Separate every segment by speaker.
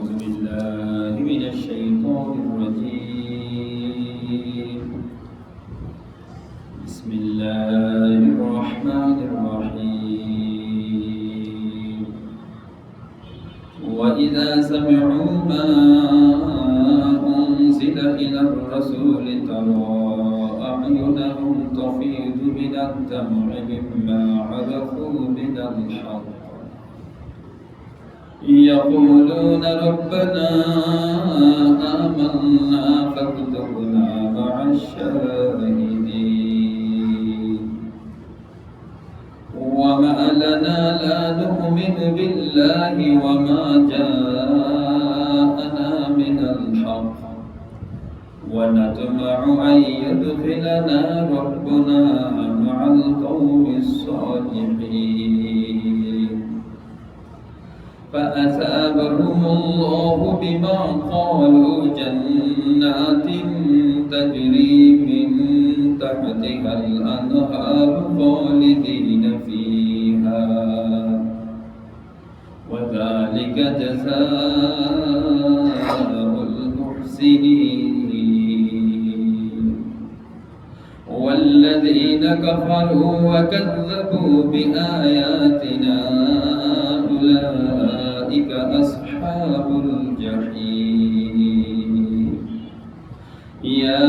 Speaker 1: أعوذ بالله من الشيطان الرجيم بسم الله الرحمن الرحيم وإذا سمعوا ما أنزل إلى الرسول ترى أعينهم تفيض من الدمع مما عرفوا من الحق يقولون ربنا آمنا فاكتبنا مع الشاهدين وما لنا لا نؤمن بالله وما جاءنا من الحق ونطمع أن يدخلنا ربنا مع القوم الصالحين فأثابهم الله بما قالوا جنات تجري من تحتها الأنهار خالدين فيها وذلك جزاء المحسنين والذين كفروا وكذبوا بآياتنا أولئك أصحاب الجحيم يا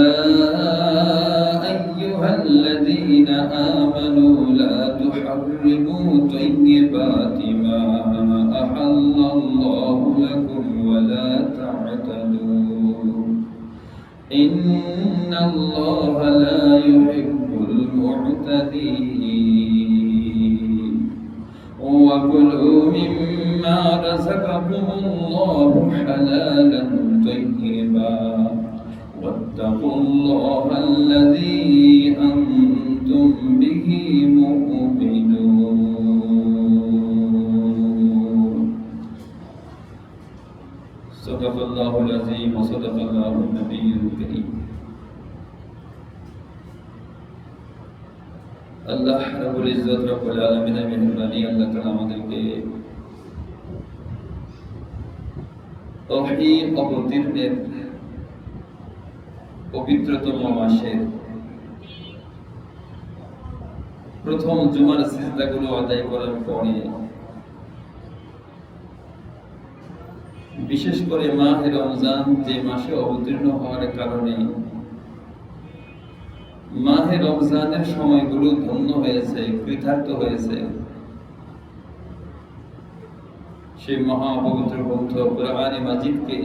Speaker 1: أيها الذين آمنوا لا تحرموا طيبات ما أحل الله لكم ولا تعتدوا إن الله لا يحب المعتدين وكلوا مما رزقكم الله حلالا طيبا واتقوا الله الذي أنتم به مؤمنون صدق الله العظيم وصدق الله النبي الكريم আল্লাহ রাব্বুল ইজ্জত রব্বুল আলামিনের মেহেরবানি আল্লাহ তাআলা আমাদেরকে ওহী অবতীর্ণের পবিত্রতম মাসের প্রথম জুমার সিজদাগুলো আদায় করার পরে বিশেষ করে মাহে রমজান যে মাসে অবতীর্ণ হওয়ার কারণে মাহে রমজানের সময়গুলো ধন্য হয়েছে, কৃতার্থ হয়েছে। সেই মহাপবিত্র গ্রন্থ কুরআনে মাজিদকে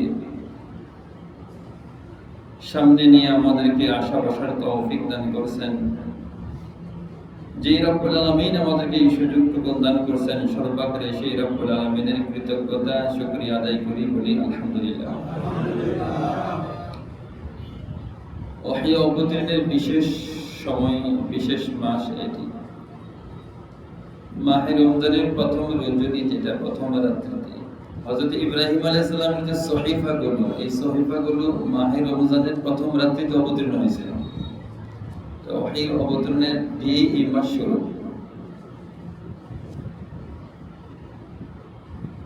Speaker 1: সামনে নিয়ে আমাদেরকে আশা বসার তৌফিক দান করেছেন। যে রব্বুল আলামিন আমাদেরকে এই সুযোগটুকু দান করেছেন, সর্বাগ্রে সেই রব্বুল আলামিনের কৃতজ্ঞতা শুকরিয়া আদায় করি, বলি আলহামদুলিল্লাহ। ওহী অবতীর্ণের বিশেষ সময়, বিশেষ মাস এটি। মাহে রমজানের প্রথম রজনী, যেটা প্রথম রাত্রিতে হযরত ইব্রাহিম আলাইহিস সালামের যে সহিফাগুলো, এই সহিফাগুলো মাহে রমজানের প্রথম রাত্রিতে অবতীর্ণ হয়েছিল। তো ওহী অবতীর্ণের এই মাস শুরু।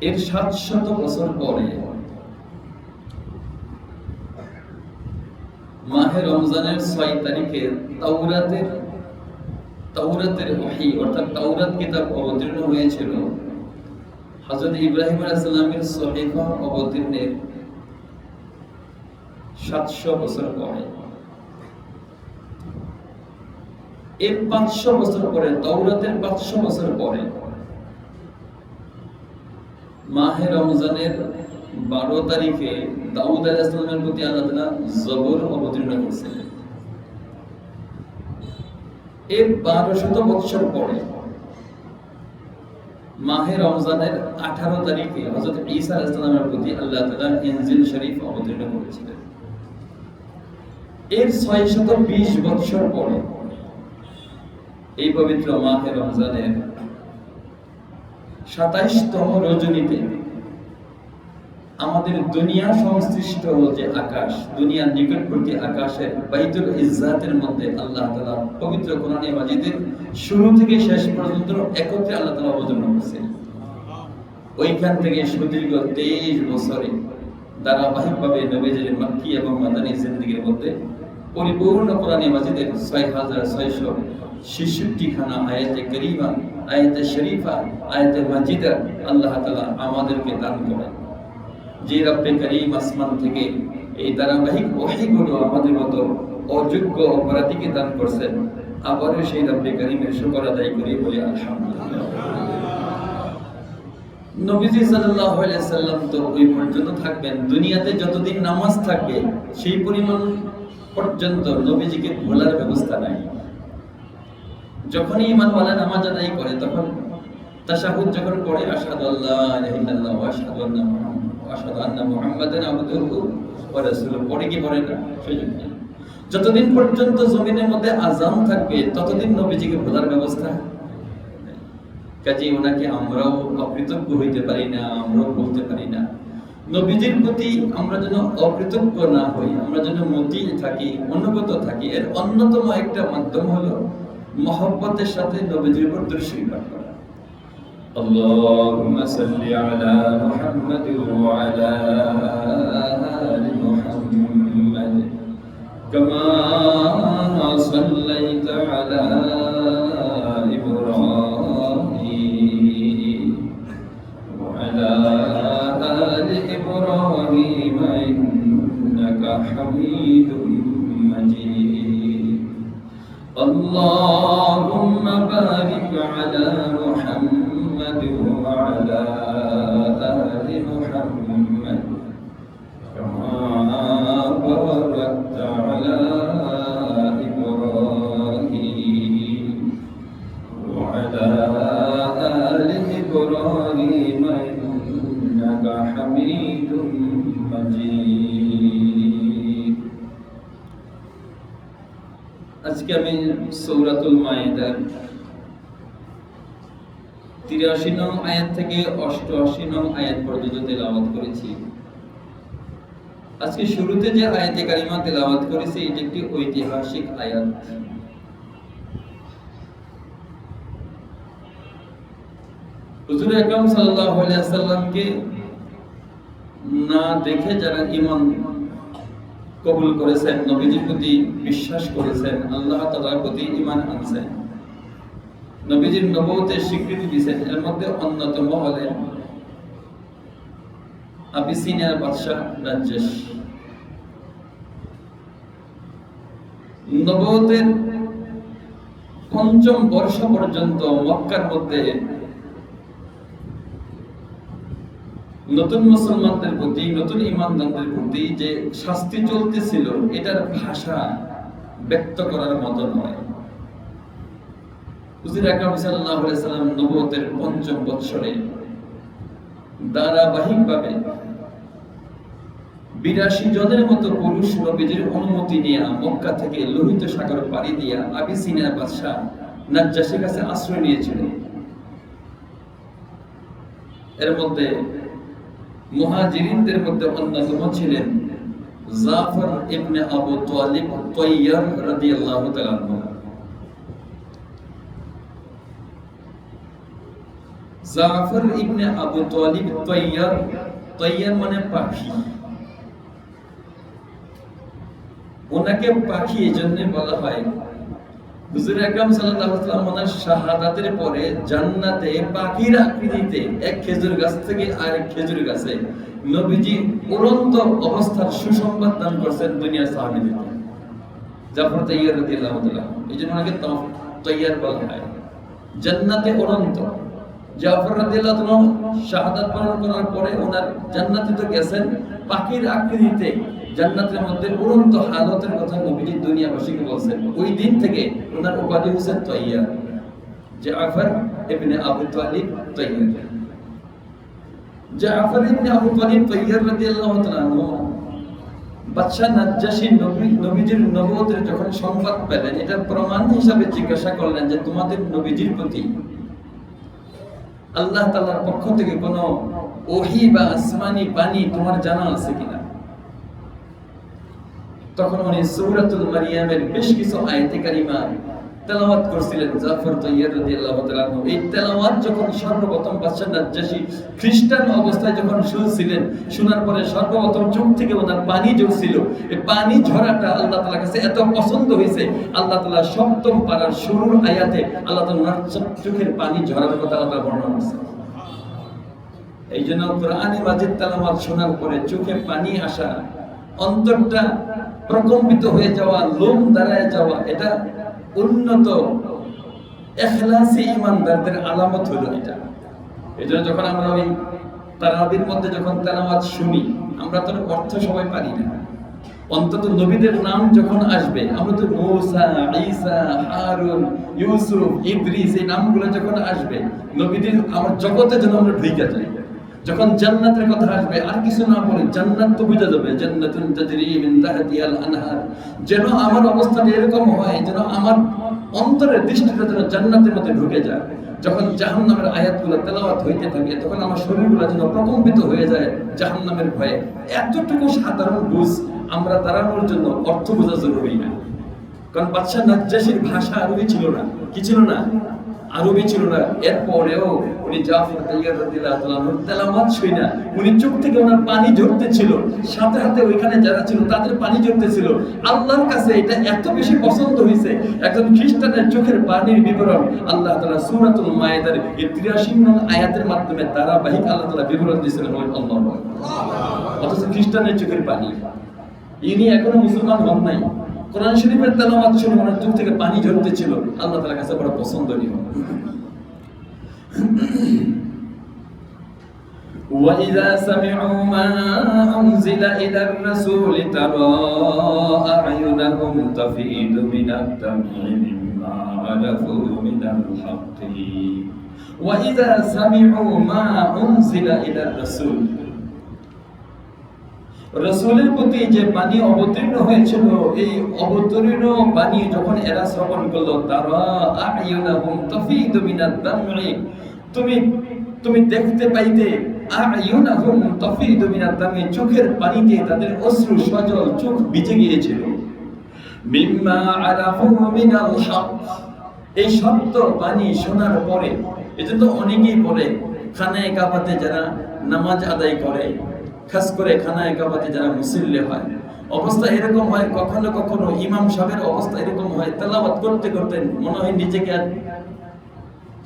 Speaker 1: এর ৭০০ বছর পরে মাহে রমজানের ৬ তারিখে তাওরাতের ওহী অর্থাৎ তাওরাত কিতাব অবতীর্ণ হয়েছিল। হযরত ইব্রাহিম আলাইহিস সালামের সহিফা অবতীর্ণের ৭০০ বছর পরে। এর ৫০০ বছর পরে, তাওরাতের ৫০০ বছর পরে মাহে রমজানের ১২ তারিখে দাউদ আলাইহিস সালামের প্রতি আল্লাহ তাআলা জবর অবতীর্ণ করেছিলেন। এর ১২০০ বছর পরে মাহে রমজানের ১৮ তারিখে হযরত ঈসা আলাইহিস সালামের প্রতি আল্লাহ তাআলা ইনজিল শরীফ অবতীর্ণ করেছিলেন। এর ৬২০ বছর পরে এই পবিত্র মাহে রমজানের ২৭তম রজনীতে আমাদের দুনিয়া সংশ্লিষ্ট যে আকাশ, দুনিয়ার নিকটবর্তী আকাশের বাইতুল ইজ্জাতের মধ্যে আল্লাহ তাআলা পবিত্র কোরআনে মাজিদের শুরু থেকে শেষ পর্যন্ত একত্রে আল্লাহ তাআলা অবতীর্ণ করেছেন। ওইখান থেকে সুদীর্ঘ 23 বছরে ধারাবাহিকভাবে নবীজির মক্কি এবং মাদানী জিন্দেগীর মধ্যে পরিপূর্ণ কোরআনে মাজিদের 6666 খানা আয়াতে কারীমা, আয়াতে শরীফা, আয়াতে মাজিদা আল্লাহ তাআলা আমাদেরকে দান করেন। যে রব্বে কারীম আসমান থেকে এই ধারাবাহিক ওহীগুলো আমাদের মতো অযোগ্য অপরাধীকে দান করছেন, আবারও সেই রব্বে কারীমের শুকর আদায় করি, বলি আলহামদুলিল্লাহ। নবীজি সাল্লাল্লাহু আলাইহি সাল্লাম তো ওই পর্যন্ত থাকবেন, দুনিয়াতে যতদিন নামাজ থাকবে সেই পরিমাণ পর্যন্ত নবীজিকে ভোলার ব্যবস্থা নাই। যখনই ঈমানওয়ালা নামাজ আদায় করে তখন তাশাহুদ যখন পড়ে আশহাদু আল্লা ইলাহা ইল্লাল্লাহ ওয়া আশহাদু আন্না মুহাম্মাদান আবদুহু ওয়া রাসূলুহু পড়ে কি পড়ে না সুযোগ নেই। যতদিন পর্যন্ত জমিনের মধ্যে আযান থাকবে ততদিন নবীজিকে ভোলার ব্যবস্থা। কাজেই ওনাকে আমরাও অকৃতজ্ঞ হইতে পারি না, আমরাও বলতে পারি না। নবীজির প্রতি আমরা যেন অকৃতজ্ঞ না হই, আমরা যেন মতি থাকি, অনুগত থাকি, এর অন্যতম একটা মাধ্যম হলো মহব্বতের সাথে নবীজির উপর দরুদ শরীফ পাঠ করা। আল্লাহুম্মা সাল্লি আলা মুহাম্মাদ ওয়া আলা আলি মুহাম্মাদ কামা সাল্লাইতা আলা ইব্রাহিম ওয়া আলা আলি ইব্রাহিম ইন্নাকা হামিদুম মাজিদ। আল্লাহুম্মা বারিক আলা মুহাম্মাদ ওয়া আলা আলি মুহাম্মাদ কামা বারাকতা আলা ইব্রাহিম ওয়া আলা আলি ইব্রাহিম ইন্নাকা হামিদুম মাজিদ। আজকে আমি সূরাতুল মায়েদার 83 নং আয়াত থেকে 88 নং আয়াত পর্যন্ত তেলাওয়াত করেছি। আজকে শুরুতে যে আয়াতে কারিমা তেলাওয়াত করেছি এটি একটি ঐতিহাসিক আয়াত। হুজুর আকরাম সাল্লাল্লাহু আলাইহি ওয়াসাল্লামকে না দেখে যারা ঈমান কবুল করেছেন, নবীজির প্রতি বিশ্বাস করেছেন, আল্লাহ তাআলার প্রতি ঈমান আনছেন, নবীজির নবুয়তের স্বীকৃতি দিয়েছেন, এর মধ্যে অন্যতম হলেন আবিসিনিয়ার বাদশা নাজ্জাশ। নবুয়তের ৫ম বর্ষ পর্যন্ত মক্কার মধ্যে নতুন মুসলমানদের প্রতি, নতুন ঈমানদারদের প্রতি যে শাস্তি চলতেছিল এটার ভাষা ব্যক্ত করার মতো নয়। হুজুর আকরাম সাল্লাল্লাহু আলাইহি সাল্লাম নবুয়তের ৫ম বৎসরে ধারাবাহিকভাবে ৮২ জনের মতো পুরুষ নবীজির অনুমতি নিয়ে মক্কা থেকে লোহিত সাগর পাড়ি দিয়ে আবিসিনিয়ার বাদশা নাজ্জাশের কাছে আশ্রয় নিয়েছিল। এর মধ্যে মুহাজিরিনদের মধ্যে অন্যতম ছিলেন জাফর ইবনে আবু তালিব তাইয়ার রাদিয়াল্লাহু তাআলা আনহু। জাফর ইবনে আবু তালিব তাইয়ার, তাইয়ার মানে পাখি। ওনাকে পাখি এজন্য বলা হয়, হুজুর আকরাম সাল্লাল্লাহু আলাইহি ওয়াসাল্লাম ওনার শাহাদাতের পরে জান্নাতে পাখির আকৃতিতে এক খেজুর গাছ থেকে আরেক খেজুর গাছে নবীজি উড়ন্ত অবস্থার সুসংবাদ দান করেছেন দুনিয়ার সাহাবীদেরকে। জাফর তাইয়ার রাদিয়াল্লাহু তাআলা, এইজন্য ওনাকে তাইয়ার বলা হয়, জান্নাতে উড়ন্ত। জাফর রাদিয়াল্লাহু তাআলা শাহাদাত বরণ করার পরে ওনার জান্নাতে তো গেছেন, পাখির আকৃতিতে জান্নাতের মধ্যে উড়ন্ত হালতের কথা নবীজি দুনিয়াবাসীকে বলছেন। ওই দিন থেকে ওনার উপাধি হয়েছে তাইয়ার, জাফর ইবনে আবু তালিব তাইয়ার। জাফর ইবনে আবু তালিব তাইয়ার রাদিয়াল্লাহু তাআলা বাদশা নাজ্জাশী নবীজির নবুয়তের যখন সংবাদ পেলেন, এটা প্রমাণ হিসাবে জিজ্ঞাসা করলেন যে তোমাদের নবীজির প্রতি আল্লাহ তাআলার পক্ষ থেকে কোনো ওহী বা আসমানি বাণী তোমার জানা আছে কিনা? তখন উনি সূরাতুল মারিয়ামের বেশ কিছু আয়াতে কারিমা তেলাওয়াত করছিলেন জাফর তাইয়ার রাদিয়াল্লাহু তাআলা। এই তেলাওয়াত যখন সর্বপ্রথম বাদশা নাজ্জাশী খ্রিস্টান অবস্থায় যখন শুনছিলেন, শোনার পরে সর্বপ্রথম চোখ থেকে ওনার পানি ঝরছিল। এই পানি ঝরাটা আল্লাহ তাআলার কাছে এত পছন্দ হয়েছে, আল্লাহ তাআলা সপ্তম পারার শুরুর আয়াতে আল্লাহ তাআলা ওনার চোখের পানি ঝরার কথা আল্লাহ বর্ণনা করেছেন। এই জন্য কোরআনে মাজিদ তেলাওয়াত শোনার পরে চোখে পানি আসা, অন্তরটা প্রকম্পিত হয়ে যাওয়া, লোম দাঁড়ায় যাওয়া, এটা উন্নত ইখলাসী ঈমানদারদের আলামত হলো এটা। এজন্য যখন আমরা ওই তারাবির মধ্যে যখন তেলাওয়াত শুনি, আমরা তো অর্থ সবাই পারি না, অন্তত নবীদের নাম যখন আসবে, আমরা তো মূসা, ঈসা, হারুন, ইউসুফ, ইদ্রিস এই নামগুলো যখন আসবে, নবীদের আমার জগতে যেন আমরা ঢুকে যাই। যখন জান্নাতের কথা আসবে, আর কিছু না বলে জান্নাত তো বুঝা যাবে, জান্নাতুন তাজরি মিন তাহতিহাল আনহার। যেন আমার অবস্থাটা এরকম হয়, যেন আমার অন্তরের দৃষ্টিটা যেন জান্নাতের মধ্যে ঢুকে যায়। যখন জাহান্নামের আয়াতগুলো তেলাওয়াত হইতে থাকে, তখন আমার শরীরগুলো যেন প্রকম্পিত হয়ে যায় জাহান্নামের ভয়ে। এতটুকু সাধারণ বুঝ আমরা দাঁড়ানোর জন্য অর্থ বোঝা জরুরি না। কারণ বাদশা নাজ্জাশীর ভাষা আরবি ছিল না, কি ছিল না? আরবি ছিল না। এরপরেও উনি জাফর তাইয়ার রাদিয়াল্লাহু তাআলা তেলাওয়াত শুনে উনি চোখ থেকে ওনার পানি ঝরতেছিল, সাথে সাথে ওইখানে যারা ছিল তাদের পানি ঝরতেছিল। আল্লাহর কাছে এটা এত বেশি পছন্দ হয়েছে, একজন খ্রিস্টানের চোখের পানির বিবরণ আল্লাহ তাআলা সূরাতুল মায়েদার 83 নং আয়াতের মাধ্যমে ধারাবাহিক আল্লাহ তাআলা বিবরণ দিয়েছিলেন। আল্লাহু আকবার। অথচ খ্রিস্টানের চোখের পানি, ইনি এখনো মুসলমান হন নাই, কোরআন শরীফের তেলাওয়াত শুনে ওনার চোখ থেকে পানি ঝরতেছিল। আল্লাহ তাআলার কাছে বড় পছন্দনীয়। وَإِذَا سَمِعُوا مَا أُنزِلَ إِلَى الرَّسُولِ تَرَى أَعْيُنَهُمْ تَفِيضُ مِنَ الدَّمْعِ مِمَّا عَرَفُوا مِنَ الْحَقِّ وَإِذَا سَمِعُوا مَا أُنزِلَ إِلَى الرَّسُولِ। রাসূলের প্রতি যে বাণী অবতীর্ণ হয়েছিল, এই অবতীর্ণ বাণী যখন এরা শ্রবণ করলো, তারা আ'য়ুনাহুম তাফীদু মিনাদ দাম'i, তুমি দেখতে পাইতে, আ'য়ুনাহুম তাফীদু মিনাদ দাম'i, চোখের পানিতে তাদের অশ্রু সজল, চোখ ভিজে গিয়েছিল। মিম্মা আরাফু মিনাল হক, এই সত্য বাণী শোনার পরে। এজন্য অনেকেই বলে, খানায়ে কাবাতে যারা নামাজ আদায় করে, খাস করে খানায়ে কাবাতে যারা মুসল্লি হয়, অবস্থা এরকম হয়, কখনো কখনো ইমাম সাহেবের অবস্থা এরকম হয়, তেলাওয়াত করতে করতে মনে হয় নিজেকে আর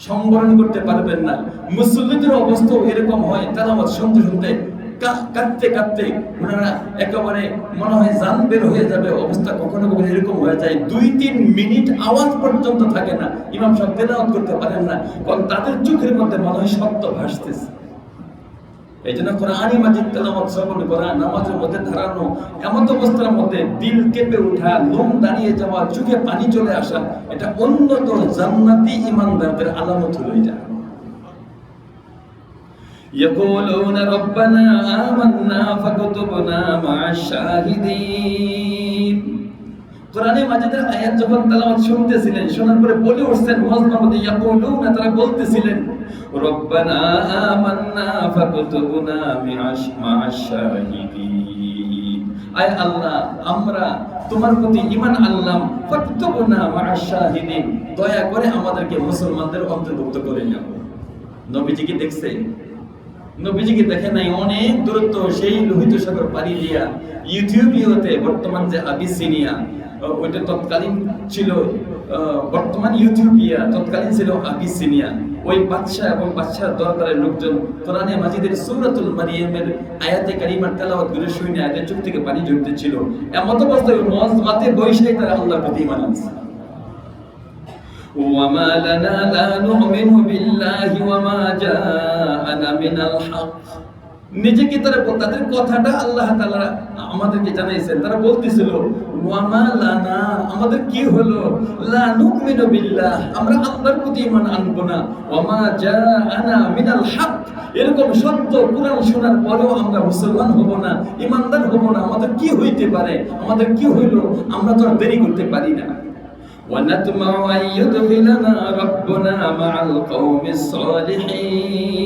Speaker 1: সম্বরণ করতে পারবেন না। মুসল্লিদের অবস্থাও এরকম হয়, তেলাওয়াত শুনতে শুনতে কাঁদতে কাঁদতে ওনারা একেবারে মনে হয় জান বের হয়ে যাবে অবস্থা। কখনো কখনো এরকম হয়ে যায় 2-3 মিনিট আওয়াজ পর্যন্ত থাকে না, ইমাম সাহেব তেলাওয়াত করতে পারেন না, কারণ তাদের চোখের মধ্যে মনে হয় সত্য ভাসতেছে। এই জন্য কোরআন মাজিদ তেলাওয়াত শ্রবণ করা, নামাজের মধ্যে দাঁড়ানো, এমন অবস্থার মধ্যে দিল কেঁপে ওঠা, লোম দাঁড়িয়ে যাওয়া, চোখে পানি চলে আসা, এটা উন্নত জান্নাতি ঈমানদারদের আলামত হলো এটা। ইয়াকুলুনা রাব্বানা আমান্না ফাকতুবনা মা'আশ শাহিদিন। কোরআনে মাজিদের আয়াত যখন তেলাওয়াত শুনতেছিলেন, শোনার পরে বলে উঠছেন মজমার মধ্যে, ইয়াকুলুনা, তারা বলতেছিলেন, রব্বানা আমান্না ফাকতুবনা মা'আশ শাহিদিন, আয় আল্লাহ, আমরা তোমার প্রতি ঈমান আনলাম, ফাকতুবনা মা'আশ শাহিদিন, দয়া করে আমাদেরকে মুসলমানদের অন্তর্ভুক্ত করে নাও। নবীজি কি দেখছে? নবীজিকে দেখে নাই, অনেক দূরত্ব, সেই লোহিত সাগর পাড়ি দিয়া ইথিওপিয়াতে, বর্তমান যে আবিসিনিয়া, ওইটা তৎকালীন ছিল, বর্তমান ইথিওপিয়া তৎকালীন ছিল আবিসিনিয়া। ওই বাদশা এবং বাদশার দরবারের লোকজন কোরআনে মাজিদের সূরাতুল মারিয়ামের আয়াতে কারিমার তেলাওয়াত করে শুনে এদের চোখ থেকে পানি ঝরতেছিল। এমন অবস্থায় মজমাতে বৈশাই তারা আল্লাহর প্রতি ঈমান আনছে। ওয়ামা লানা লা নু'মিনু বিল্লাহি ওয়ামা জাআনা মিনাল হক, নিজেকে তাদের কথাটা আল্লাহ তাআলা আমাদেরকে জানাইছেন। তারা বলতেছিল, ওয়ামা লানা, আমাদের কি হলো, লা নু'মিনু বিল্লাহ, আমরা আল্লাহর প্রতি ঈমান আনবো না, ওয়ামা জাআনা মিনাল হক, এরকম সত্য কুরআন শোনার পরেও আমরা মুসলমান হব না, ঈমানদার হব না, আমাদের কি হইতে পারে, আমাদের কি হইল, আমরা তো আর দেরি করতে পারি না। ونطمع أن يدخلنا ربنا مع القوم الصالحين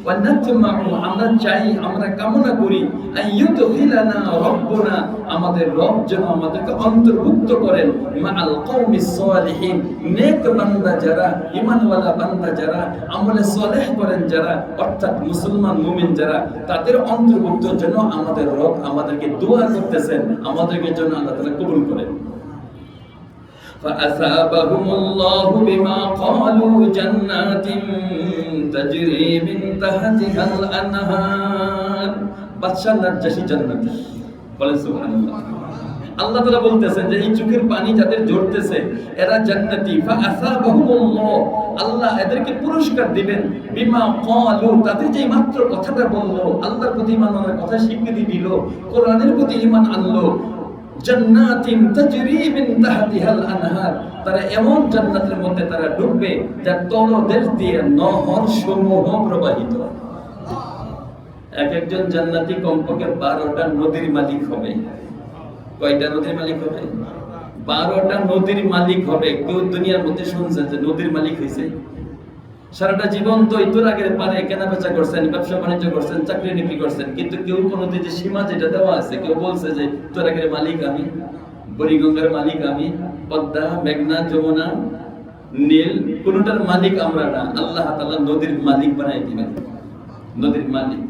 Speaker 1: ونطمع আমরা চাই আমরা কামনা করি أن يدخلنا ربنا আমাদের রব যেন আমাদেরকে অন্তর্ভুক্ত করেন مع القوم الصالحين নেক বান্দা যারা ঈমানওয়ালা বান্দা যারা আমলে সালেহ করেন যারা অর্থাৎ মুসলমান মুমিন যারা তাদের অন্তর্ভুক্ত যেন আমাদের রব আমাদেরকে দোয়া করতেছেন আমাদেরকে যেন আল্লাহ তাআলা কবুল করেন فأثابهم الله بما قالوا جنات تجري من تحتها الأنهار বাদশাহ নাজ্জাশী জান্নাতি বলেন সুবহানাল্লাহ আল্লাহ তাআলা বলতেছেন যে এই চোখের পানি যাদের ঝরতেছে এরা জান্নাতি ফাআসাবাহুমুল্লাহ আল্লাহ এদেরকে পুরস্কার দিবেন বিমা ক্বালু তাদের যে মাত্র কথাটা বললো আল্লাহর প্রতি ঈমান আনার কথা স্বীকৃতি দিল কোরআনের প্রতি ঈমান আনলো জান্নাতিন তাজরি মিন তাহতিহাল আনহার তারা এমন জান্নাতের মধ্যে তারা ঢুকবে যার তলদেশ দিয়ে নহর সমূহ প্রবাহিত এক একজন জান্নাতি কমপক্ষে 12টা নদীর মালিক হবে কয়টা নদীর মালিক হবে 12টা নদীর মালিক হবে কেউ দুনিয়ার মধ্যে শুনছে যে নদীর মালিক হইছে সারাটা জীবন তো ইতর আগের পারে কেনা বেচা করছেন ব্যবসা বাণিজ্য করছেন চাকরি নিকরি করছেন কিন্তু কেউ কোনোদিন যে সীমা যেটা দেওয়া আছে কেউ বলছে যে তোর আগের মালিক আমি বুড়িগঙ্গার মালিক আমি পদ্মা মেঘনা যমুনা নীল কোনটার মালিক আমরা না আল্লাহ তাআলা নদীর মালিক বানাই দিবেন নদীর মালিক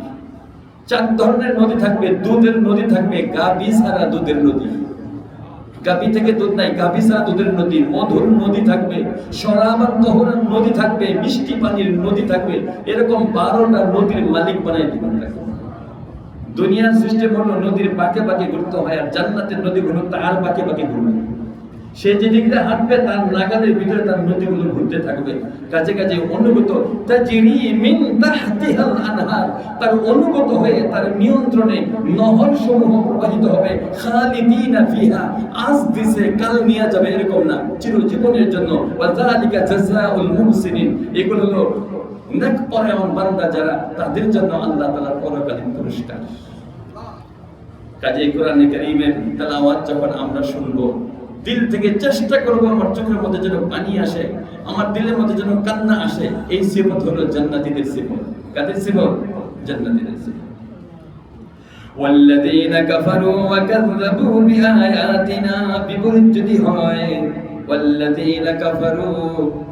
Speaker 1: 4 ধরনের নদী থাকবে দুধের নদী থাকবে গাবি ছাড়া দুধের নদী গাবি থেকে দুধ নাই গাবি ছাড়া দুধের নদী মধুর নদী থাকবে শরাব আর নহরের নদী থাকবে মিষ্টি পানির নদী থাকবে এরকম 12টা নদীর মালিক বানাই দিবেন দুনিয়ার সিস্টেম হলো নদীর বাঁকে বাঁকে ঘুরতে হয় আর জান্নাতের নদীগুলো তার বাঁকে বাঁকে ঘুরবে সে যেদিক দিয়ে হাঁটবে তার নাগালের ভিতরে তার নদীগুলো ঘুরতে থাকবে কাছে কাছে অনুগত তাজরি মিন তাহতিহাল আনহার তার অনুগত হয়ে তার নিয়ন্ত্রণে নহর সমূহ প্রবাহিত হবে খালিদিনা ফিহা আজ দিছে কাল নিয়ে যাবে এরকম না চিরজীবনের জন্য ওয়া যালিকা জাযাউল মুহসিনিন এগুলো হলো নেক পরায়ণ বান্দা যারা তাদের জন্য আল্লাহ তাআলার পরকালীন পুরস্কার কাজেই কোরআনে কারীমের তেলাওয়াত যখন আমরা শুনবো দিল থেকে চেষ্টা করব আমার চোখের মধ্যে যেন পানি আসে আমার দিলের মধ্যে যেন কান্না আসে এই সিফত হলো জান্নাতীদের সিফত কাদের সিফত জান্নাতীদের সিফত ওয়াল্লাযীনা কাফারু ওয়া কাযযাবু বিআয়াতিনা বিপরীত যদি হয় ওয়াল্লাযীনা কাফারু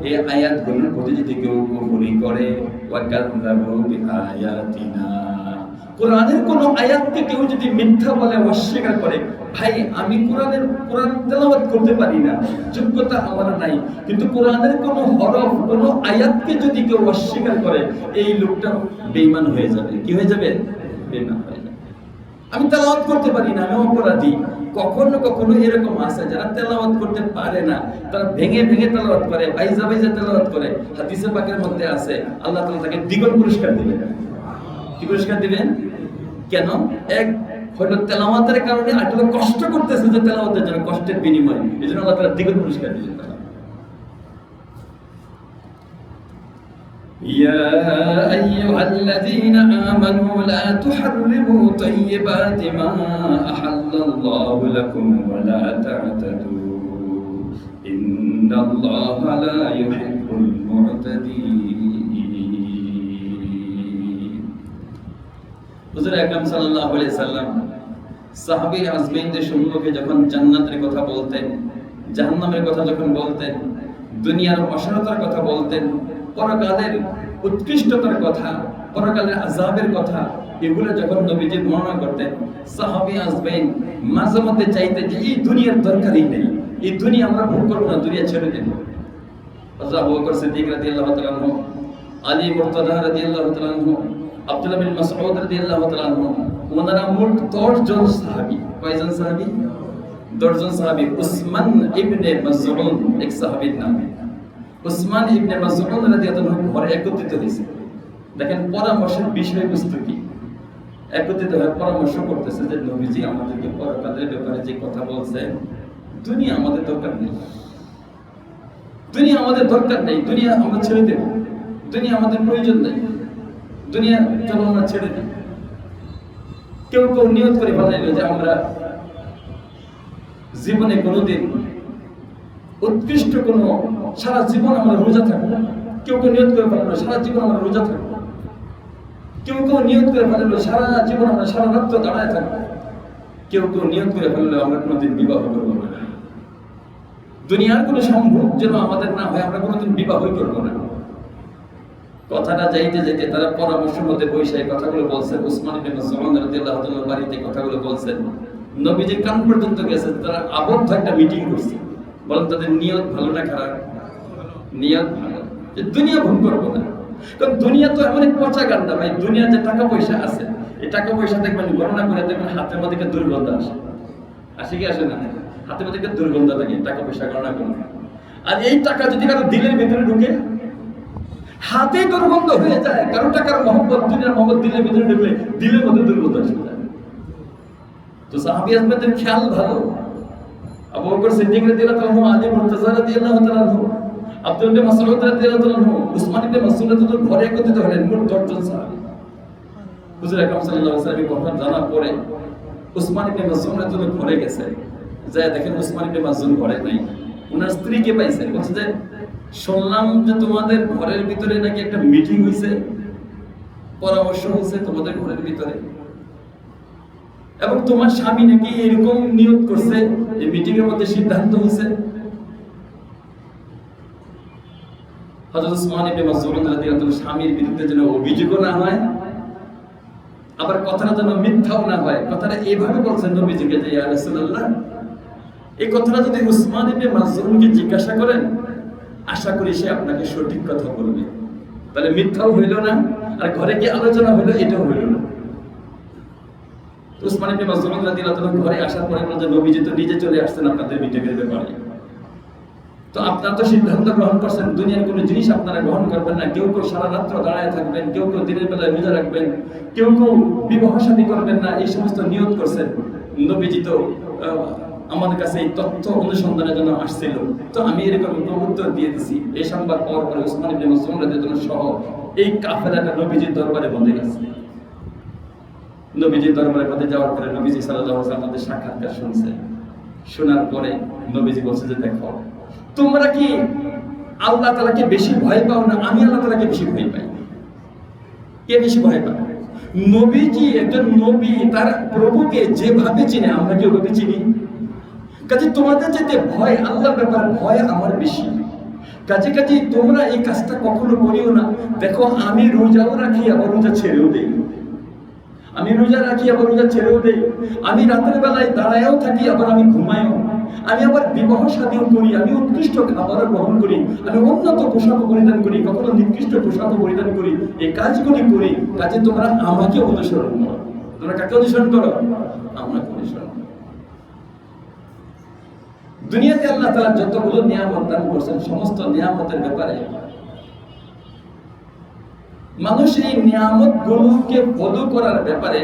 Speaker 1: এই আয়াতগুলোর প্রতি যদি কেউ কুফরি করে ওয়া কাযযাবু বিআয়াতিনা কোরআনের কোন আয়াতকে কেউ যদি মিথ্যা বলে অস্বীকার করে ভাই আমি কোরআন তেলাওয়াত করতে পারি না যোগ্যতা আমার নাই কিন্তু কোরআনের কোন হরফ কোন আয়াতকে যদি কেউ অস্বীকার করে এই লোকটা বেঈমান হয়ে যাবে কি হয়ে যাবে বেঈমান হয়ে যাবে আমি তেলাওয়াত করতে পারি না আমি অপরাধী কখনো কখনো এরকম আছে যারা তেলাওয়াত করতে পারে না তারা ভেঙে ভেঙে তেলাওয়াত করে বাইজা বাইজা তেলাওয়াত করে হাদিসে পাকের মধ্যে আছে আল্লাহ তাআলা তাকে দ্বিগুণ পুরস্কার দিবেন কি পুরস্কার দিবেন কেন এক হয়তো তেলাওয়াতের কারণে আসলে কষ্ট করতেছে যে তেলাওয়াতের জন্য কষ্টের বিনিময়ে এজন্য আল্লাহ তাআলা দ্বিগুণ পুরস্কার দিবেন يا أيها الذين آمنوا لا تحرموا طيبات ما أحل الله لكم ولا تعتدوا إن الله لا يحب المعتدين হুজুর আকরাম সাল্লাল্লাহু আলাইহি সাল্লাম সাহাবী আজমাইনদের সম্মুখে যখন জান্নাতের কথা বলতেন জাহান্নামের কথা যখন বলতেন দুনিয়ার অসারতার কথা বলতেন পরকালের উৎকৃষ্টতার কথা পরকালের আযাবের কথা এগুলো যখন নবীজি বর্ণনা করতেন সাহাবী আজমাইন মাঝে মধ্যে চাইতেন যে এই দুনিয়ার দরকারই নেই এই দুনিয়া আমরা ভোগ করব না দুনিয়া ছেড়ে দেব হযরত আবু বকর সিদ্দিক রাদিয়াল্লাহু তাআলা আনহু আলী মুর্তজা রাদিয়াল্লাহু তাআলা আনহু আব্দুল্লাহ বিন মাসউদ রাদিয়াল্লাহু তাআলা আনহু ওনারা মোট 10 জন সাহাবী কয়জন সাহাবী 10 জন সাহাবী উসমান ইবনে মাসউদ এক সাহাবীর নাম উসমান ইবনে মাসউদ রাদিয়াল্লাহু আনহু ঘরে একত্রিত হয়েছে দেখেন পরামর্শের বিষয়বস্তু কি একত্রিত হয়ে পরামর্শ করতেছে যে নবীজি আমাদেরকে পরকালের ব্যাপারে যে কথা বলছেন দুনিয়া আমাদের দরকার নেই দুনিয়া আমাদের দরকার নেই দুনিয়া আমরা ছেড়ে দেব দুনিয়া আমাদের প্রয়োজন নেই দুনিয়া চলো আমরা ছেড়ে দিই কেউ কেউ নিয়ত করে বলাইল যে আমরা জীবনে কোনোদিন
Speaker 2: উৎকৃষ্ট কোনো সারা জীবন আমরা রোজা থাকবো, কেউ কেউ নিয়ত করে ফেললো সারা জীবন আমরা রোজা থাকবো, কেউ কেউ নিয়ত করে ফেললো সারা জীবন আমরা সারা রাত্র দাঁড়ায় থাকবো, কেউ কেউ নিয়ত করে ফেললো আমরা কোনোদিন বিবাহ করবো না, দুনিয়ার কোনো সম্ভব যেন আমাদের না হয়, আমরা কোনোদিন বিবাহই করবো না। কথাটা যাইতে যেতে তারা পরামর্শের মধ্যে বসে কথাগুলো বলছেন। উসমান ইবনে মাসউদ রাদিয়াল্লাহু তাআলার বাড়িতে কথাগুলো বলছেন, নবীজির কান পর্যন্ত গেছে। তারা আবদ্ধ একটা মিটিং করছে। বলেন তাদের নিয়ত ভালো না খারাপ? নিয়ত ভালো, যে দুনিয়া ভোগ করবো না। কারণ দুনিয়া তো এমন এক পচা গান্ডা ভাই, দুনিয়ার যে টাকা পয়সা আছে, এই টাকা পয়সা দেখবেন গণনা করে দেখবেন হাতের মধ্যে একটা দুর্গন্ধ আসে, আসে কি আসে না? হাতের মধ্যে একটা দুর্গন্ধ লাগে টাকা পয়সা গণনা করে। আর এই টাকা যদি কারো দিলের ভিতরে ঢুকে, হাতে দুর্গন্ধ হয়ে যায়। কারণ টাকার মহব্বত, দুনিয়ার মহব্বত দিলের ভিতরে ঢুকলে দিলের মধ্যে দুর্গন্ধ আসে যায়। তো সাহাবী আজমাদের খেয়াল ভালো। আবু বকর সিদ্দিক রাদিয়াল্লাহু আনহু, আলী মুর্তজা রাদিয়াল্লাহু তাআলা আনহু, আব্দুল ইবনে মাসউদ রাদিয়াল্লাহু তাআলা আনহু, উসমান ইবনে মাসউদ রাদিয়াল্লাহু আনহু ঘরে একত্রিত হলেন। মোট 10 জন সাহাবী। হুজুর আকরাম সাল্লাল্লাহু আলাইহি ওয়াসাল্লাম কথা জানার পরে উসমান ইবনে মাসউদ রাদিয়াল্লাহু আনহু ঘরে গেছে। যায় দেখেন উসমান ইবনে মাসউদ ঘরে নাই, ওনার স্ত্রীকে পাইছেন। বলছে যে শুনলাম যে তোমাদের ঘরের ভিতরে নাকি একটা মিটিং হইছে, পরামর্শ হইছে তোমাদের ঘরের ভিতরে, এবং তোমার স্বামী নাকি এরকম নিয়ত করছে, এই মিটিং এর মধ্যে সিদ্ধান্ত হইছে। হযরত উসমান ইবনে মাসউদ রাদিয়াল্লাহু আনহু স্বামীর বিরুদ্ধে যেন অভিযোগ না হয়, আবার কথাটা যেন মিথ্যাও না হয়, কথাটা এইভাবে বলছেন নবীজিকে যে ইয়া রাসূলুল্লাহ, এই কথাটা যদি উসমান ইবনে মাসউদকে জিজ্ঞাসা করেন, আশা করি সে আপনাকে সঠিক কথা বলবে। তাহলে মিথ্যাও হইল না, আর ঘরে কি আলোচনা হইলো এটাও হইল না। উসমান ইবনে মাসউদ রাদিয়াল্লাহু তাআলা ঘরে আসার পরে বলেন যে নবীজি তো নিজে চলে আসছেন আপনাদের মিটিংয়ের ব্যাপারে, তো আপনারা তো সিদ্ধান্ত গ্রহণ করছেন দুনিয়ার কোনো জিনিস আপনারা গ্রহণ করবেন না। কেউ কেউ সারা রাত্র দাঁড়ায় থাকবেন, কেউ কেউ দিনের বেলায় রোজা রাখবেন, কেউ কেউ বিবাহ শাদী করবেন না, এই সমস্ত নিয়ত করছেন। নবীজি তো আমাদের কাছে এই তথ্য অনুসন্ধানের জন্য আসছিল, তো আমি এরকম উত্তর দিয়ে দিছি। এই সংবাদ পাওয়ার পরে উসমান ইবনে মাসউদ রাদিয়াল্লাহু আনহু সহ এই কাফেলাটা নবীজির দরবারে বন্দী গেছে। নবীজির দরবারে বন্দী যাওয়ার পরে নবীজি সাল্লাল্লাহু আলাইহি ওয়াসাল্লাম আমাদের সাক্ষাৎকার শুনছে। শোনার পরে নবীজি বলছে যে দেখো, তোমরা কি আল্লাহ তাআলাকে বেশি ভয় পাও না আমি আল্লাহ তাআলাকে বেশি ভয় পাই? কে বেশি ভয় পায়? নবীজি একজন নবী, তার প্রভুকে যেভাবে চিনে আমরা কি ওভাবে চিনি? কাজে তোমাদের যেতে ভয় আল্লাহর ব্যাপার, ভয় আমার বেশি। কাজে কাজে তোমরা এই কাজটা কখনো করিও না। দেখো আমি রোজাও রাখি আবার রোজা ছেড়েও দেই, আমি রোজা রাখি আবার রোজা ছেড়েও দেই, আমি রাতের বেলায় দাঁড়ায়ও থাকি আবার আমি ঘুমাইও, আমি আবার বিবাহ শাদীও করি, আমি উৎকৃষ্ট খাবারও গ্রহণ করি, আমি উন্নত পোশাক পরিধান করি, কখনো নিকৃষ্ট পোশাক পরিধান করি, এই কাজগুলি করি। কাজে তোমরা আমাকে অনুসরণ করো। তোমরা কাকে অনুসরণ করো? আমাকে অনুসরণ করো। দুনিয়াতে আল্লাহ তাআলা যতগুলো নিয়ামত দান করেছেন, সমস্ত নিয়ামতের ব্যাপারে মানুষ এই নিয়ামতগুলোকে ফলো করার ব্যাপারে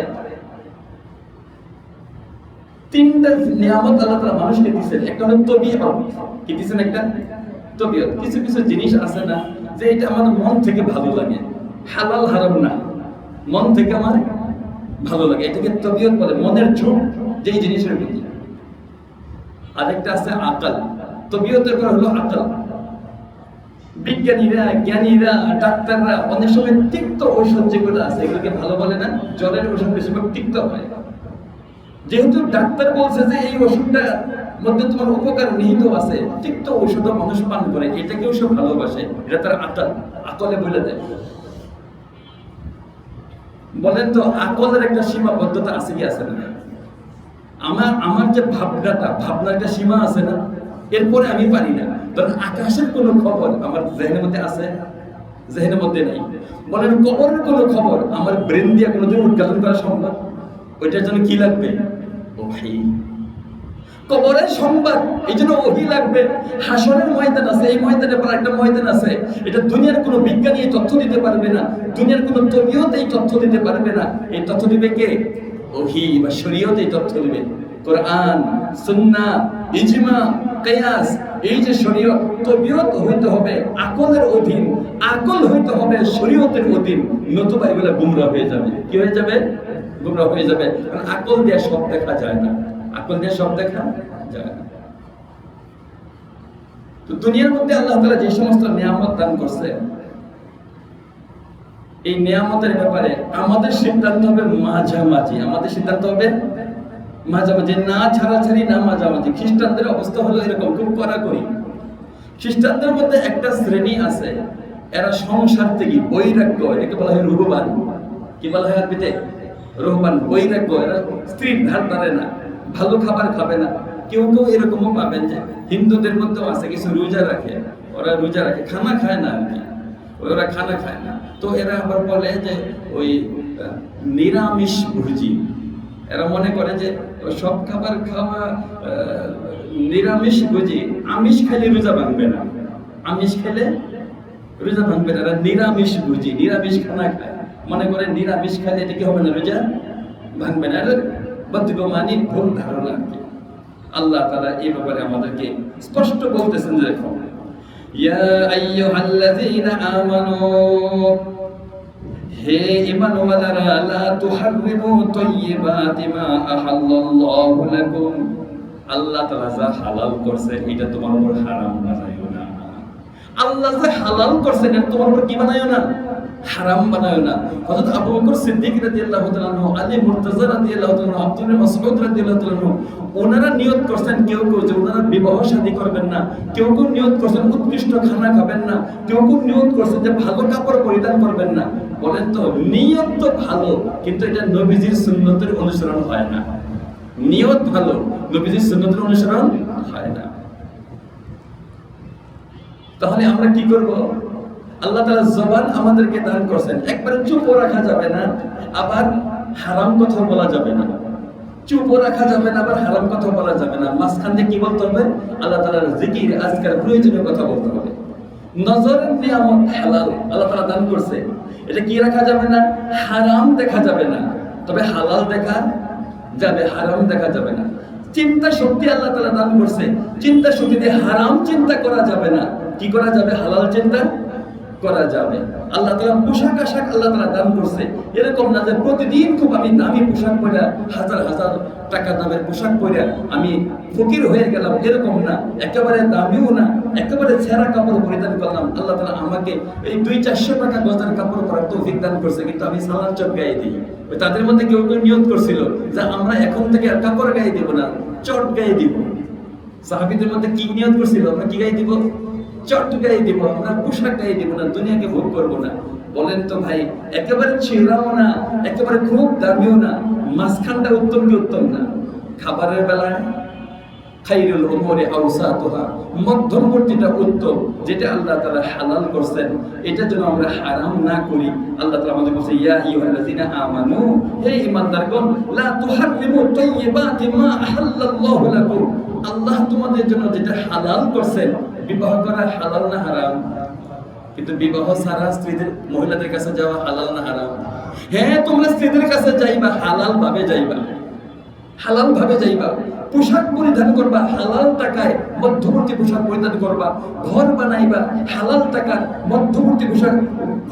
Speaker 2: তিনটা নিয়ামত আল্লাহ তাআলা মানুষকে দিয়েছেন। একটা হলো তবিয়ত, কি দিয়েছেন? একটা তবিয়ত। কিছু কিছু জিনিস আছে না যে এটা আমাদের মন থেকে ভালো লাগে, হালাল হারাম না, মন থেকে আমার ভালো লাগে, এটাকে তবিয়ত বলে, মনের ঝোঁক যেই জিনিসের প্রতি। আরেকটা আছে আকল। তবিয়তের পর হলো আকল। বিজ্ঞানীরা, জ্ঞানীরা, ডাক্তাররা অনেক সময় তিক্ত ঔষধ যেগুলো আছে এগুলোকে ভালো বলে না, জ্বরের ওষুধ বেশিরভাগ তিক্ত হয়। যেহেতু ডাক্তার বলছে যে এই ওষুধটা মধ্যে তোমার উপকার নিহিত আছে, তিক্ত ঔষধও মানুষ পান করে, এটাকেও সে ভালোবাসে, এটা তার আকল, আকলে বলে দেয়। বলেন তো আকলের একটা সীমাবদ্ধতা আছে কি আছে না? আমার যে ভাবনার একটা সীমা আছে না, এরপরে আমি পারি না। কারণ আকাশের কোনো খবর আমার জেহেনের মধ্যে আছে, জেহেনের মধ্যে নাই। বলেন কবরের কোনো খবর আমার ব্রেন দিয়ে কোনোদিন উদ্ঘাটন করা সম্ভব? ওইটার জন্য কি লাগবে? ওহী। কবরের সংবাদ, এই জন্য ওহী লাগবে। হাসরের ময়দান আছে, এই ময়দানে পর একটা ময়দান আছে, এটা দুনিয়ার কোনো বিজ্ঞানী এই তথ্য দিতে পারবে না, দুনিয়ার কোনো তবিয়ত এই তথ্য দিতে পারবে না। এই তথ্য দিবে কে? ওহী বা শরীয়ত এই তথ্য দিবে। কোরআন, সুন্নাহ, ইজমা, কিয়াস, এই যে শরীয়ত, তবিয়ত হইতে হবে আকলের অধীন, আকল হইতে হবে শরীয়তের অধীন, নতুবা এগুলা গুমরাহ হয়ে যাবে। কি হয়ে যাবে? গুমরাহ হয়ে যাবে। কারণ আকল দিয়ে সব দেখা যায় না, আকল দিয়ে সব দেখা যায় না। তো দুনিয়ার মধ্যে আল্লাহ তাআলা যে সমস্ত নিয়ামত দান করছে, এই নিয়ামতের ব্যাপারে আমাদের সিদ্ধান্ত হবে মাঝামাঝি। আমাদের সিদ্ধান্ত হবে মাঝামাঝি, না ছাড়াছাড়ি না মাঝামাঝি। খ্রিস্টানদের অবস্থা হলো এরকম, খুব কড়াকড়ি। খ্রিস্টানদের মধ্যে একটা শ্রেণী আছে, এরা সংসার থেকে বৈরাগ্য, এটাকে বলা হয় রুহবান। কি বলা হয় আরবিতে? রুহবান, বৈরাগ্য। এরা স্ত্রীর ধার ধারে না, ভালো খাবার খাবে না। কেউ কেউ এরকমও পাবেন যে হিন্দুদের মধ্যেও আছে, কিছু রোজা রাখে, ওরা রোজা রাখে, খানা খায় না আর কি, ওরা খানা খায় না। তো এরা আবার বলে যে ওই নিরামিষ ভোজী। এরা মনে করে যে সব খাবার খাওয়া নিরামিষ ভোজী, আমিষ খেলে রোজা ভাঙবে না, আমিষ খেলে রোজা ভাঙবে না। এরা নিরামিষ ভোজী, নিরামিষ খানা খায়, মনে করে নিরামিষ খেলে এটা কি হবে না, রোজা ভাঙবে না। বদগুমানি, ভুল ধারণা। আল্লাহ তাআলা এই ব্যাপারে আমাদেরকে স্পষ্ট বলতেছেন যে দেখো, ইয়া আইয়ুহাল্লাযীনা আমানু, হে ঈমানওয়ালারা, লা তুহাররিমু তাইয়্যিবাতি মা আহাল্লাল্লাহু লাকুম, আল্লাহ তাআলা যা হালাল করছে এটা তোমার উপর হারাম বানায়ো না। আল্লাহ যা হালাল করছেন এটা তোমার উপর কি বানায়ো না, হারাম বানায়ো না। হযরত আবু বকর সিদ্দিক রাদিয়াল্লাহু তাআলা আনহু, আলী মুর্তাজা রাদিয়াল্লাহু তাআলা আনহু, আব্দুল্লাহ মাসউদ রাদিয়াল্লাহু তাআলা আনহু, ওনারা নিয়ত করছেন কেউ কেউ যে ওনারা বিবাহ শাদী করবেন না, কেউ কেউ নিয়ত করছেন উৎকৃষ্ট খানা খাবেন না, কেউ কেউ নিয়ত করছেন যে ভালো কাপড় পরিধান করবেন না। বলেন তো, নিয়ত তো ভালো, কিন্তু এটা নবীজির সুন্নতের অনুসরণ হয় না। নিয়ত ভালো, নবীজির সুন্নতের অনুসরণ হয় না। তাহলে আমরা কি করব? আল্লাহ তাআলা জবান আমাদেরকে দান করেছেন, একবারে চুপও রাখা যাবে না, আবার হারাম কথা বলা যাবে না। চুপও রাখা যাবে না, আবার হারাম কথা বলা যাবে না। মাঝখান দিয়ে কি বলতে হবে? আল্লাহ তাআলার জিকির, আজকার প্রয়োজনীয় কথা বলতে হবে। নজরের নিয়ামত হালাল আল্লাহ তাআলা দান করছে, এটা কি রাখা যাবে না, হারাম দেখা যাবে না, তবে হালাল দেখা যাবে, হারাম দেখা যাবে না। চিন্তা শক্তি আল্লাহ তাআলা দান করছে, চিন্তা শক্তি দিয়ে হারাম চিন্তা করা যাবে না, কি করা যাবে, হালাল চিন্তা করা যাবে। আল্লাহ তাআলা পোশাক আশাক আল্লাহ তাআলা দান করছে, এরকম না যে প্রতিদিন খুব আমি দামি পোশাক পরে, হাজার হাজার টাকা দামের পোশাক পরে আমি ফকির হয়ে গেলাম, এরকম না। একেবারে দামিও না, একেবারে ছেঁড়া কাপড় পরিধান করলাম। আল্লাহ তাআলা আমাকে এই 200-400 টাকা গজের কাপড় পরার তৌফিক দান করছে, কিন্তু আমি সালাম চট গায়ে দিই। ওই তাদের মধ্যে কেউ কেউ নিয়ত করছিল যে আমরা এখন থেকে আর কাপড় গায়ে দিব না, চট গায়ে দিব। সাহাবীদের মধ্যে কি নিয়ত করছিল? আমরা কি গায়ে দিব? চট গায়ে দিব, আমরা পোশাক গায়ে দিব না, দুনিয়াকে ভোগ করব না। বলেন তো ভাই, একেবারে ছেঁড়াও না, একেবারে খুব দামিও না, মাঝখানটা উত্তম কি উত্তম না? খাবারের বেলায় খাইরুল উমুরি আওসাতুহা, মধ্যমবর্তীটা উত্তম, যেটা আল্লাহ তাআলা হালাল করছেন এটা যেন আমরা হারাম না করি। আল্লাহ তাআলা আমাদের কাছে ইয়া আইয়ুহাল্লাযীনা আমানু, হে ঈমানদারগণ, লা তুহাররিমু তাইয়্যিবাতি মা আহাল্লাল্লাহু লাকুম, আল্লাহ তোমাদের জন্য যেটা হালাল করছেন। বিবাহ করা হালাল না হারাম? কিন্তু বিবাহ ছাড়া স্ত্রীদের, মহিলাদের কাছে যাওয়া হালাল না হারাম? হ্যাঁ, তোমরা স্ত্রীদের কাছে যাইবা, হালাল ভাবে যাইবা, হালাল ভাবে যাইবা। পোশাক পরিধান করবা হালাল টাকায়, মধ্যবর্তী পোশাক পরিধান করবা। ঘর বানাইবা হালাল টাকার মধ্যবর্তী পোশাক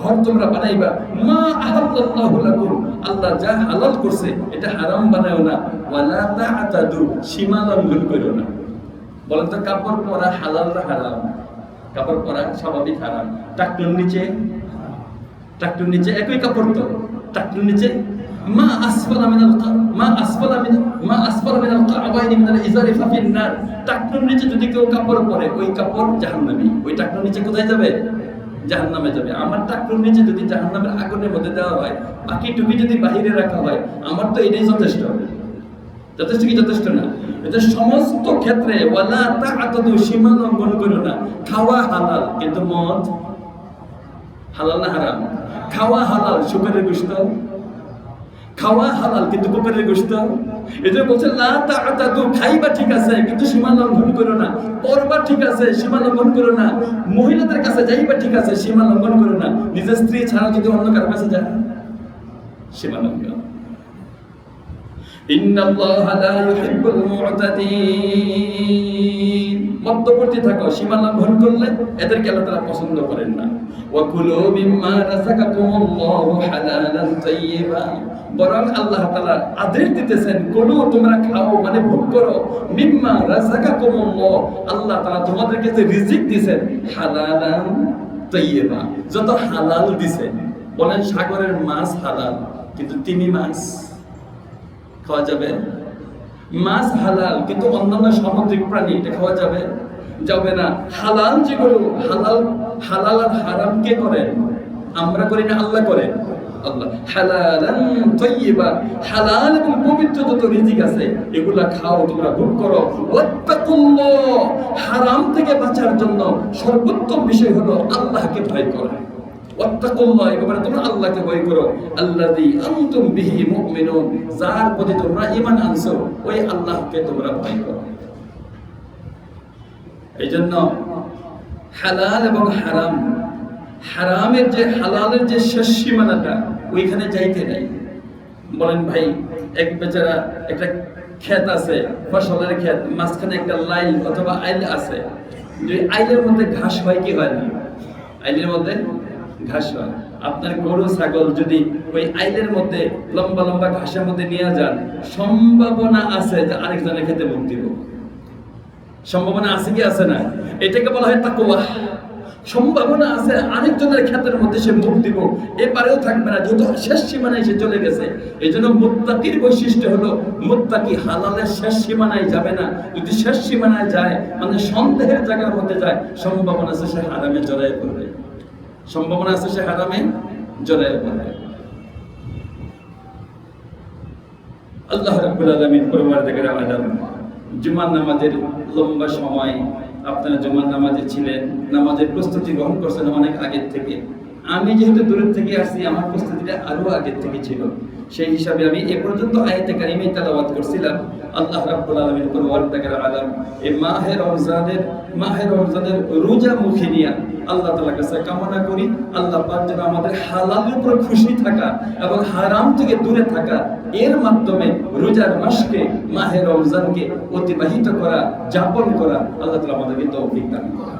Speaker 2: ঘর তোমরা বানাইবা। মা আহাল্লাল্লাহু লাকুম, আল্লাহ যা হালাল করছে এটা হারাম বানায়ো না। ওয়ালা তা'তাদু, সীমা লঙ্ঘন করো না। বলেন তো, কাপড় পরা হালাল না হারাম? কাপড় পরা স্বাভাবিক হারাম। টাকনুর নিচে একই কাপড় তো, টাকনুর নিচে মা আসফালা মিনাল কা'বাইনি মিনাল ইজারি ফাফিন নার, টাকনুর নিচে যদি কেউ কাপড় পরে ওই কাপড় জাহান্নামী। ওই টাকনুর নিচে কোথায় যাবে? জাহান্নামে যাবে। আমার টাকনুর নিচে যদি জাহান্নামের আগুনের মধ্যে দেওয়া হয়, বাকি টুপি যদি বাহিরে রাখা হয়, আমার তো এটাই যথেষ্ট। যথেষ্ট কি যথেষ্ট না? এটা সমস্ত ক্ষেত্রে ওয়ালা তা'তাদু, সীমা লঙ্ঘন করো না। খাওয়া হালাল, কিন্তু মদ হালাল না হারাম? খাওয়া হালাল, শুকরের গোশত খাওয়া হালাল, কিন্তু কুকুরের গোশত। এটা বলছে লা তা'তাদু, খাইবা ঠিক আছে কিন্তু সীমা লঙ্ঘন করো না। পরবা ঠিক আছে, সীমা লঙ্ঘন করো না। মহিলাদের কাছে যাইবা ঠিক আছে, সীমা লঙ্ঘন করো না। নিজের স্ত্রী ছাড়া যদি অন্য কারো কাছে যায়, সীমা লঙ্ঘন। ইন্নাল্লাহা লা ইউহিব্বুল মু'তাদিন। মধ্যবর্তী থাকো, সীমা লঙ্ঘন করলে এদেরকে আল্লাহ তাআলা পছন্দ করেন না। ওয়া কুলু মিম্মা রাযাকাকুমুল্লাহু হালালান তাইয়্যিবা, বরং আল্লাহ তাআলা আদেশ দিতেছেন কুলু, তোমরা খাও মানে ভোগ করো, মিম্মা রাযাকাকুমুল্লাহ, আল্লাহ তাআলা তোমাদেরকে যে রিজিক দিবেন, হালালান তাইয়্যিবা, যত হালাল দিবেন। বলেন সাগরের মাছ হালাল, কিন্তু তিমি মাছ খাওয়া যাবে? মাছ হালাল, কিন্তু অন্যান্য সামুদ্রিক প্রাণী এটা খাওয়া যাবে? যাবে না। হালাল যেগুলো, হালাল আর হারাম কে করেন? আমরা করি না, আল্লাহ করেন। আল্লাহ হালালান তাইয়্যিবা, হালাল এবং পবিত্র যত রিজিক আছে এগুলা খাও, তোমরা ভোগ করো। ওয়াত্তাকুল্লাহ, হারাম থেকে বাঁচার জন্য সর্বোত্তম বিষয় হলো আল্লাহকে ভয় করা। ওয়াত্তাকুল্লাহ, এবারে তোমরা আল্লাহকে ভয় করো। আল্লাযী আনতুম বিহি মুমিনুন, যার প্রতি তোমরা ঈমান আনছো ওই আল্লাহকে তোমরা ভয় করো। এইজন্য হালাল এবং হারাম, হারামের যে হালালের যে শেষ সীমানাটা ওইখানে যাইতে নাই। বলেন ভাই, এক বেচারা একটা ক্ষেত আছে, ফসলের ক্ষেত, মাঝখানে একটা লাইল অথবা আইল আছে। যে আইলের মধ্যে ঘাস হয় কি হয় না? আইলের মধ্যে ঘাস হয়। আপনার গরু ছাগল যদি ওই আইলের মধ্যে লম্বা লম্বা ঘাসের মধ্যে নিয়ে যান, সম্ভাবনা আছে যে আরেকজনের খেতে মুখ দিব। সম্ভাবনা আছে কি আছে না? এটাকে বলা হয় তাকওয়া। সম্ভাবনা আছে আরেকজনের ক্ষেতের মধ্যে সে মুখ দিব, এপারেও থাকবে না, যেহেতু শেষ সীমানায় সে চলে গেছে। এই জন্য মুত্তাকির বৈশিষ্ট্য হলো মুত্তাকি হালালের শেষ সীমানায় যাবে না। যদি শেষ সীমানায় যায়, মানে সন্দেহের জায়গার মধ্যে যায়, সম্ভাবনা আছে সে হারামে জড়ায় পড়বে। সম্ভাবনা আছে সে হারামে জড়ায় পড়বে। আল্লাহ রাব্বুল আলামিন পরওয়ারদিগার আলম জুমার নামাজের লম্বা সময় আপনারা জুমার নামাজে ছিলেন, নামাজের প্রস্তুতি গ্রহণ করছেন অনেক আগের থেকে। আমি যেহেতু দূরের থেকে আসছি, আমার প্রস্তুতিটা আরো আগের থেকে ছিল। সেই হিসাবে আমি এ পর্যন্ত আয়াতে কারিমে তেলাওয়াত করছিলাম। আল্লাহ রাব্বুল আলামিন পরওয়ারদিগার আলম এই মাহে রমজানের রোজা মুখে নিয়ে আল্লাহ তাআলার কাছে কামনা করি, আল্লাহ পাক যেন আমাদের হালালের উপর খুশি থাকা এবং হারাম থেকে দূরে থাকা, এর মাধ্যমে রোজার মাসকে, মাহে রমজানকে অতিবাহিত করা, যাপন করা আল্লাহ তাআলা আমাদেরকে তৌফিক দান করেন।